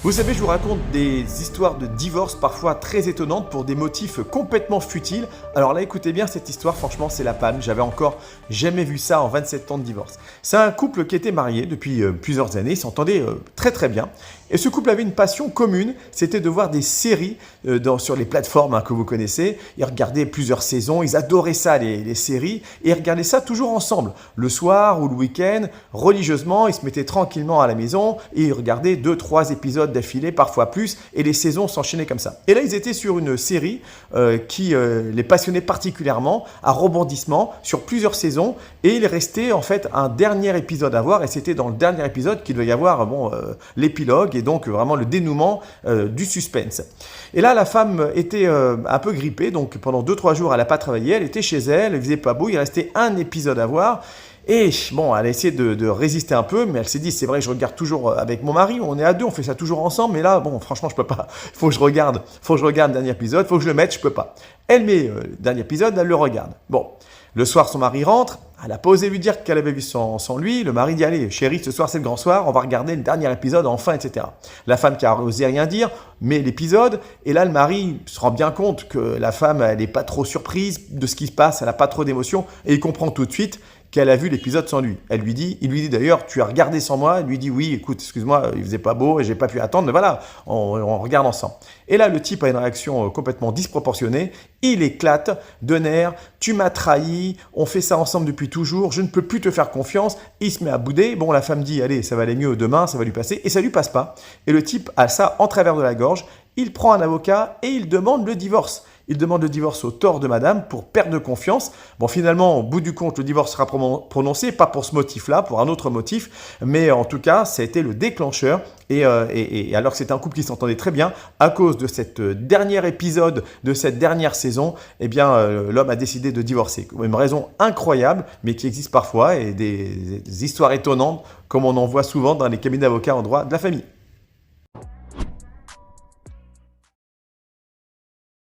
Vous savez, je vous raconte des histoires de divorce parfois très étonnantes pour des motifs complètement futiles. Alors là, écoutez bien cette histoire, franchement, c'est la panne. J'avais encore jamais vu ça en 27 ans de divorce. C'est un couple qui était marié depuis plusieurs années, ils s'entendaient très très bien. Et ce couple avait une passion commune, c'était de voir des séries sur les plateformes que vous connaissez. Ils regardaient plusieurs saisons, ils adoraient ça, les séries, et ils regardaient ça toujours ensemble. Le soir ou le week-end, religieusement, ils se mettaient tranquillement à la maison et ils regardaient 2-3 épisodes d'affilée, parfois plus, et les saisons s'enchaînaient comme ça. Et là, ils étaient sur une série qui les passionnait particulièrement, à rebondissement, sur plusieurs saisons, et il restait en fait un dernier épisode à voir, et c'était dans le dernier épisode qu'il devait y avoir l'épilogue, et donc vraiment le dénouement du suspense. Et là, la femme était un peu grippée, donc pendant 2-3 jours, elle n'a pas travaillé, elle était chez elle, il faisait pas beau, il restait un épisode à voir. Et bon, elle a essayé de résister un peu, mais elle s'est dit, c'est vrai, je regarde toujours avec mon mari, on est à deux, on fait ça toujours ensemble, mais là, bon, franchement, je peux pas. Il faut que je regarde le dernier épisode, il faut que je le mette, je peux pas. Elle met le dernier épisode, elle le regarde. Bon, le soir, son mari rentre, elle n'a pas osé lui dire qu'elle avait vu sans lui. Le mari dit, allez, chérie, ce soir, c'est le grand soir, on va regarder le dernier épisode, enfin, etc. La femme qui a osé rien dire, met l'épisode, et là, le mari se rend bien compte que la femme, elle n'est pas trop surprise de ce qui se passe, elle n'a pas trop d'émotion, et il comprend tout de suite qu'elle a vu l'épisode sans lui. Il lui dit d'ailleurs, tu as regardé sans moi. Elle lui dit, oui, écoute, excuse-moi, il faisait pas beau et j'ai pas pu attendre, mais voilà, on regarde ensemble. Et là, le type a une réaction complètement disproportionnée. Il éclate de nerfs. Tu m'as trahi. On fait ça ensemble depuis toujours. Je ne peux plus te faire confiance. Il se met à bouder. Bon, la femme dit, allez, ça va aller mieux demain, ça va lui passer. Et ça lui passe pas. Et le type a ça en travers de la gorge. Il prend un avocat et il demande le divorce. Il demande le divorce au tort de madame pour perte de confiance. Bon, finalement, au bout du compte, le divorce sera prononcé, pas pour ce motif-là, pour un autre motif, mais en tout cas, ça a été le déclencheur. Et alors que c'était un couple qui s'entendait très bien, à cause de cet dernier épisode de cette dernière saison, eh bien, l'homme a décidé de divorcer. Une raison incroyable, mais qui existe parfois, et des histoires étonnantes, comme on en voit souvent dans les cabinets d'avocats en droit de la famille.